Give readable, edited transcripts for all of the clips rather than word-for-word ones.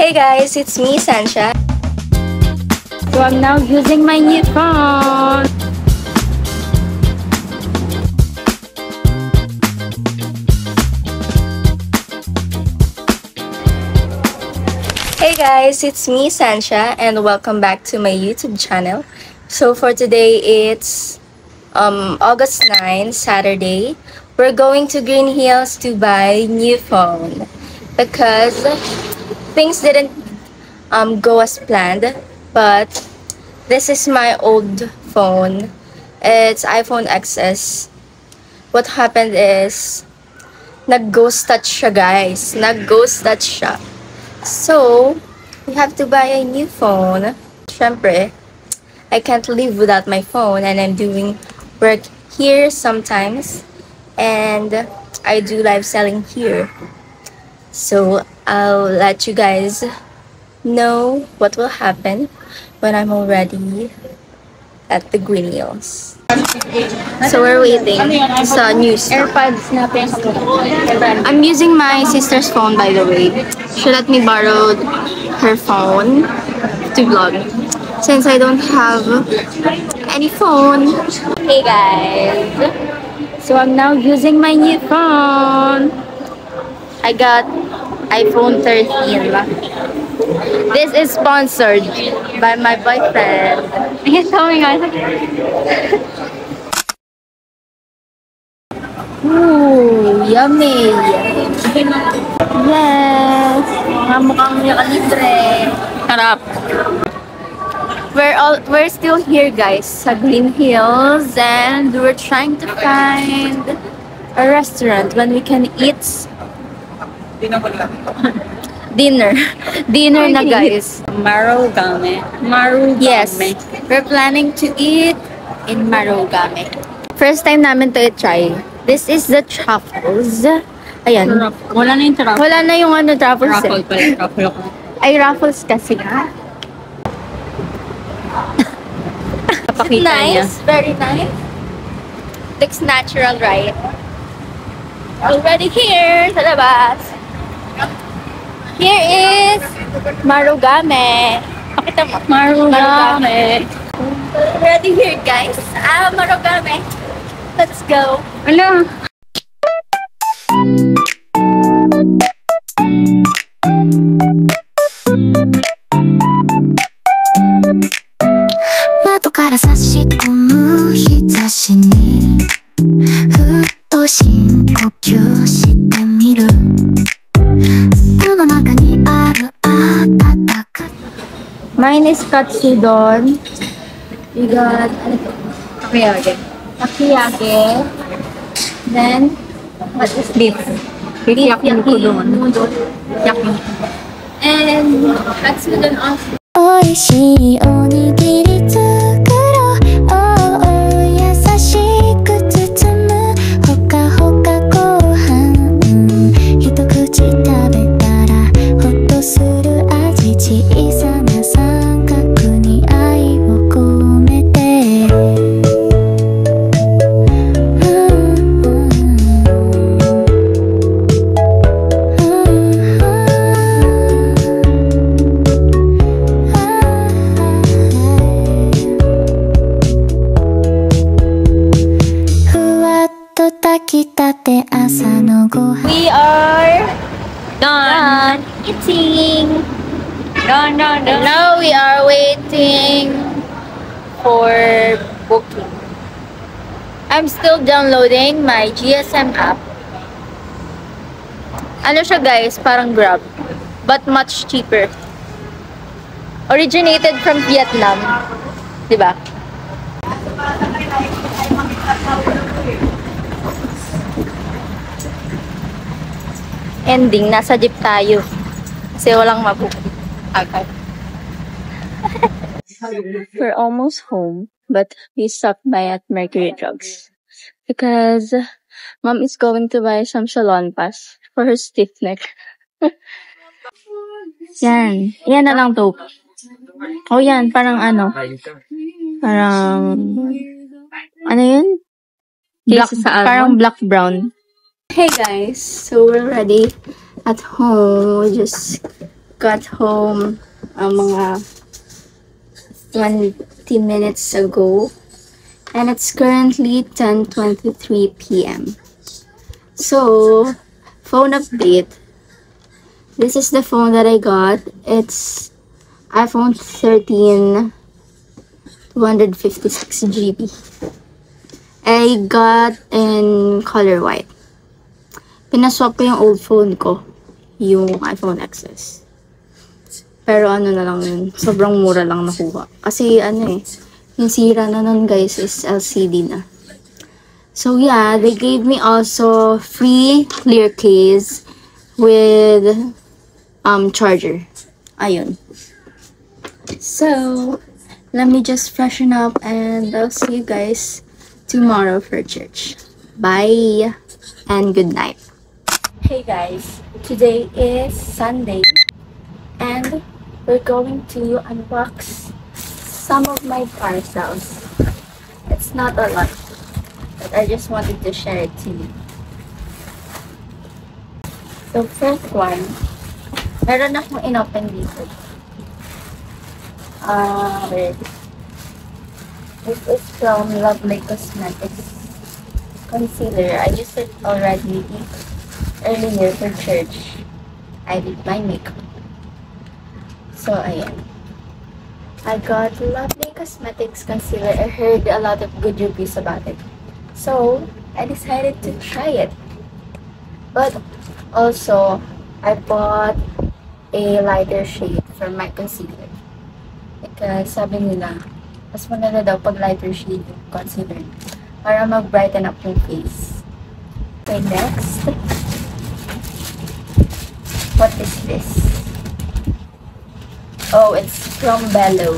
Hey guys, it's me, Sancha. So I'm now using my new phone. Hey guys, it's me, Sancha, and welcome back to my YouTube channel. So for today, it's August 9, Saturday. We're going to Green Hills to buy new phone because things didn't go as planned, but this is my old phone. It's iPhone XS. What happened is nag-ghost touch siya, guys. Nag-ghost touch siya. So, we have to buy a new phone. Syempre, I can't live without my phone, and I'm doing work here sometimes, and I do live selling here. So, I'll let you guys know what will happen when I'm already at the Green Hills. So we're waiting sa news. AirPods natin. I'm using my sister's phone, by the way. She let me borrow her phone to vlog since I don't have any phone. Hey guys, So I'm now using my new phone. I got iPhone 13. This is sponsored by my boyfriend. He's showing us. Ooh, yummy! Yes! Mga mukhang libre. Sarap. We're still here, guys, sa Green Hills, and we're trying to find a restaurant when we can eat dinner. Dinner na, guys. Marugame. Yes, we're planning to eat in Marugame. First time namin to i-try. This is the truffles. Ayan. Wala na yung truffle. Wala na yung truffles. Truffle pala. Truffle ako. Ay, ruffles kasi nga. Kapakita niya. Nice, very nice. Looks natural, right? Already here sa labas. Here is Marugame. Pakita mo. Marugame. Already here, guys. Marugame. Let's go. Ala. Mine is katsudon. We got takoyaki. Then, what is Beef. Beef yaki noodle. Yaki. And katsudon also. おいしいおにぎり作ろう、優しく包むほかほかご飯、一口食べたらほっとする味、小さな三角に愛を込めて、炊きたて朝のご飯 We are Done. eating. Done. Now we are waiting for booking. I'm still downloading my GSM app. Ano siya, guys? Parang Grab, but much cheaper. Originated from Vietnam, diba? Ending, nasa jeep tayo. Kasi walang mabook. Okay. We're almost home, but we stopped by at Mercury Drugs because Mom is going to buy some salon pass for her stiff neck. Yan. Yan na lang to. Oh, yan. Parang ano? Parang... Ano yun? Black sa parang black-brown. Hey guys, so we're ready at home. We just got home mga 20 minutes ago. And it's currently 10:23 p.m. So, phone update. This is the phone that I got. It's iPhone 13, 256 GB. I got in color white. Pinaswap ko yung old phone ko, yung iPhone XS. Pero ano na lang yun, sobrang mura lang nakuha. Kasi yung sira na nun guys is LCD na. So yeah, they gave me also free clear case with charger. Ayun. So, let me just freshen up and I'll see you guys tomorrow for church. Bye and good night. Hey guys, today is Sunday and we're going to unbox some of my parcels. It's not a lot, but I just wanted to share it to you. So first one, meron akong inopen dito. Wait. This is from Lovely Cosmetics concealer. I used it already earlier for church. I did my makeup. So ayan. I got Lovely Cosmetics concealer. I heard a lot of good reviews about it. So, I decided to try it. But also, I bought a lighter shade for my concealer. Because sabi nila, mas maganda daw pag lighter shade yung concealer para mag-brighten up yung face. Okay, next. What is this? Oh, it's from Bello.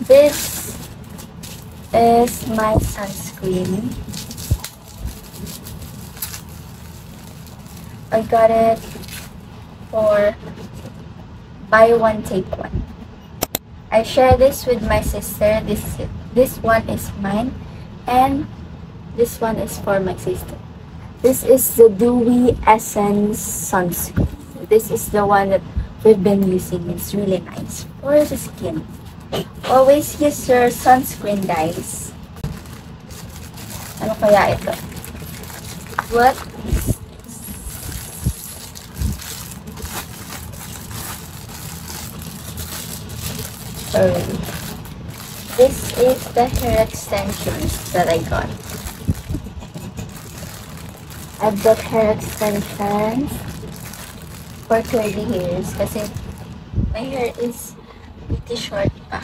This is my sunscreen. I got it for buy one take one. I share this with my sister. This one is mine and this one is for my sister. This is the Dewy Essence sunscreen. This is the one that we've been using. It's really nice for the skin. Always use your sunscreen, guys. Ano kaya ito? What is this? This is the hair extensions that I got. I've got hair extensions for curly hairs kasi my hair is pretty short pa.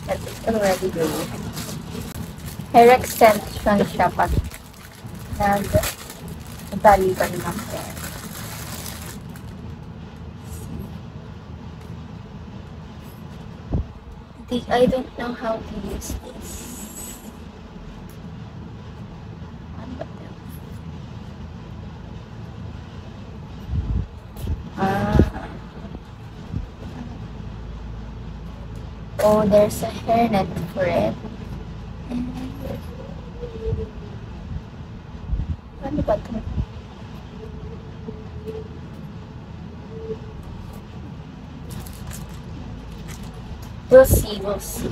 But it's already growing. Hair extension siya pag nag-balikan ng hair. I don't know how to use this. Oh, there's a hairnet for it. Ano ba ito? We'll see, we'll see.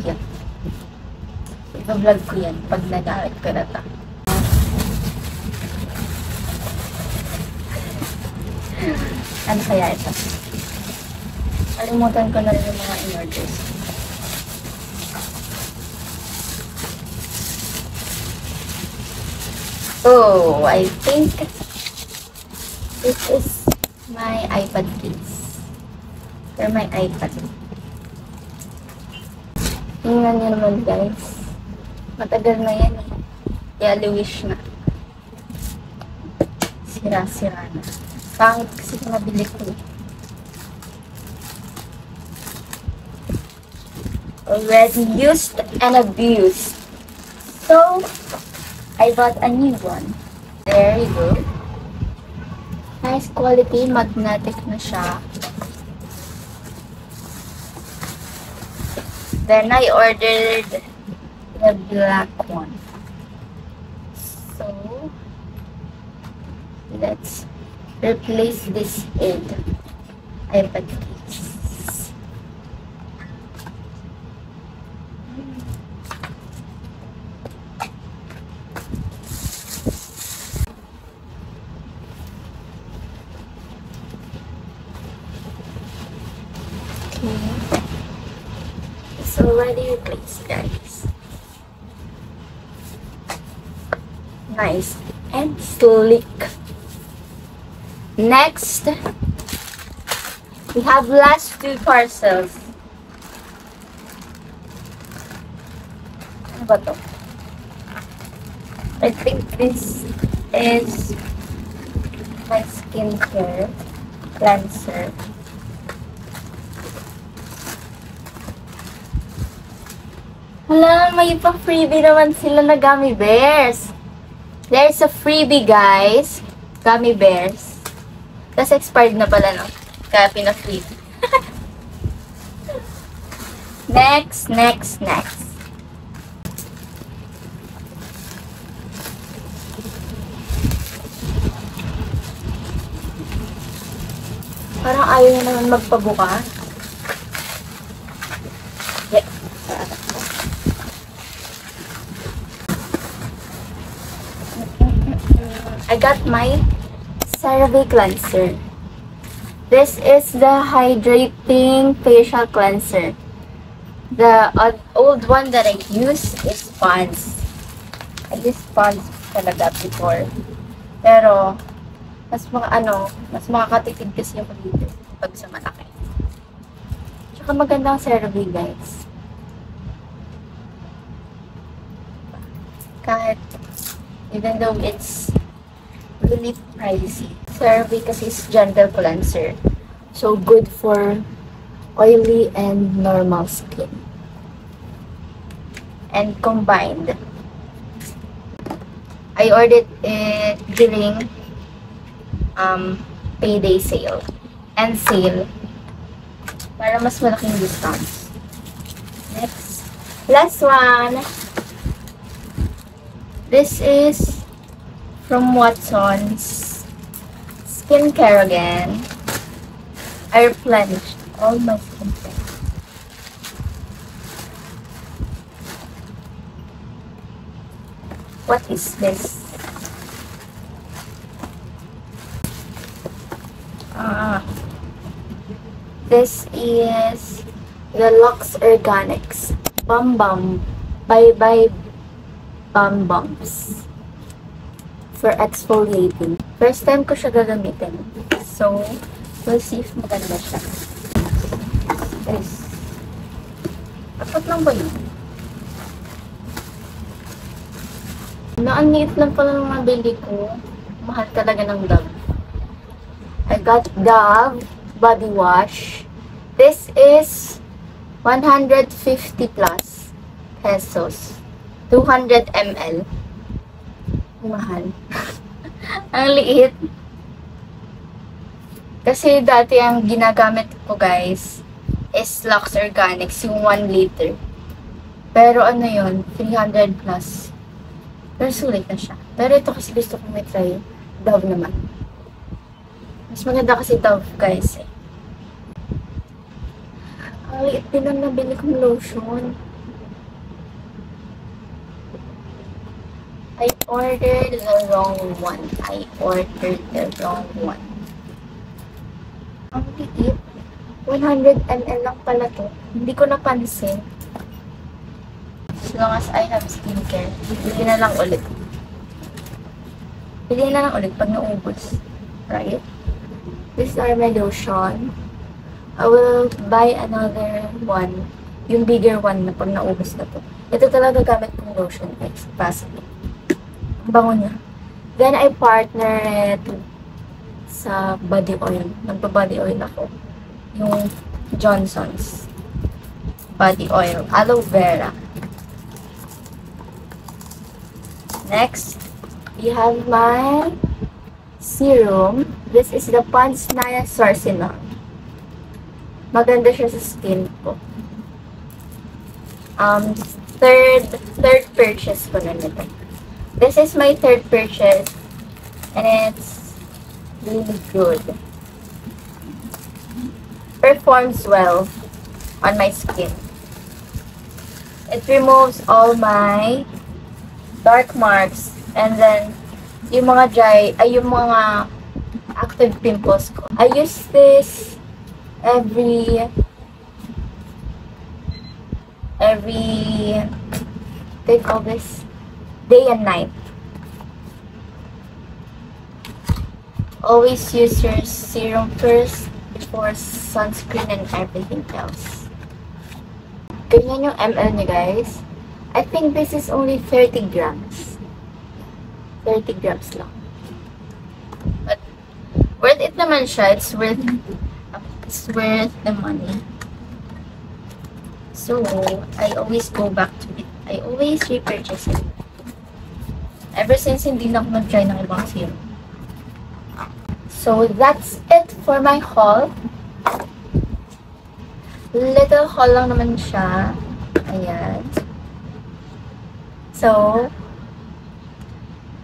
Iba-vlog ko yan pag nagamit ko na ito. Ano kaya ito? Kalimutan ko na rin yung mga in-orders. Oh, I think this is my iPad case. For my iPad. Tingnan nyo naman guys. Matagal na yan eh. Yellowish na. Sira-sira na. Pangit kasi nabili ko eh. Already used and abused. So, I bought a new one. There you go. Nice quality. Magnetic na siya. Then I ordered the black one. So let's replace this iPad case. It's already replaced, guys. Nice and sleek. Next, we have last 2 parcels. Ano ba to? I think this is my skincare cleanser. Hala, may pa freebie naman sila na gummy bears. There's a freebie, guys. Gummy bears. Tapos expired na pala, no? Kaya pina-freebie. Next. Parang ayaw niya naman magpabuka. Yeah. I got my CeraVe cleanser. This is the hydrating facial cleanser. The old one that I use is Pond's. I used Pond's talaga before. Pero, mas makakatipid kasi ako dito pag sa malaki. Tsaka magandang CeraVe, guys. Kahit, even though it's really pricey. CeraVe kasi is gentle cleanser. So, good for oily and normal skin. And combined. I ordered it during payday sale and sale para mas malaking discounts. Next, last one. This is from Watson's skincare again. I replenished all my skincare. What is this? This is the Lux Organics Bum Bum Bye Bye Bum Bumps for exfoliating. First time ko siya gagamitin. So, we'll see if maganda siya. Guys, apat lang ba yun? Naanit lang pala ng nabili ko. Mahal talaga ng Dove. I got Dove body wash. This is 150 plus pesos. 200 ml. Mahal. Ang liit. Kasi dati ang ginagamit ko, guys, is Lux Organics, yung 1 liter. Pero ano yun, 300 plus. Pero sulit na siya. Pero ito kasi gusto kong may try. Dove naman. Mas maganda kasi Dove, guys. Ang liit din ang nabili kong lotion. I ordered the wrong one. Ang liit. 100 ml lang pala to. Hindi ko napansin. As long as I have skincare, bili na lang ulit. Bili na lang ulit pag naubos. Right? These are my lotion. I will buy another one. Yung bigger one na pag naubos na to. Ito talaga gamit kong lotion, guys. Possibly. Ang bango niya. Then, I partner it sa body oil. Nagpa-body oil ako. Yung Johnson's body oil. Aloe vera. Next, we have my serum. This is the Pond's Niacinamide. Maganda siya sa skin ko. Third purchase ko na nito. This is my third purchase. And it's really good. Performs well on my skin. It removes all my dark marks and then yung mga active pimples ko. I use this every they call this day and night. Always use your serum first before sunscreen and everything else. Ganyan yung ml niya, guys. I think this is only 30 grams. 30 grams lang. But worth it naman siya. It's worth the money. So, I always go back to it. I always repurchase it. Ever since hindi na ako nag-try ng ibang serum. So, that's it for my haul. Little haul lang naman siya. Ayan. So,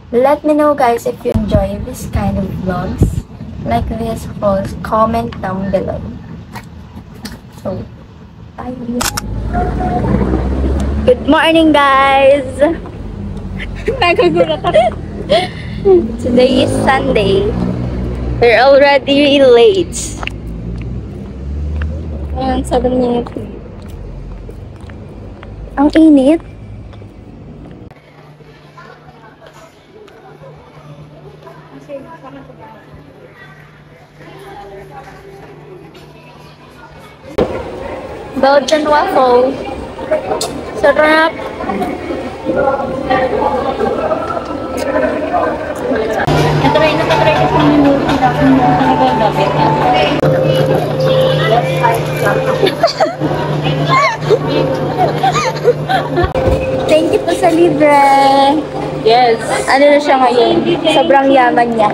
let me know guys if you enjoy this kind of vlogs. Like this hauls, comment down below. So, bye. Good morning guys! Nagagulat ako. Today is Sunday. We're already late. Ayan, 7 minutes. Ang init. Belgian waffle. Sarap. Natry kasi yung movie na kung nagagapit na. Thank you po sa libre. Yes. Ano na siya ngayon? Sobrang yaman niya.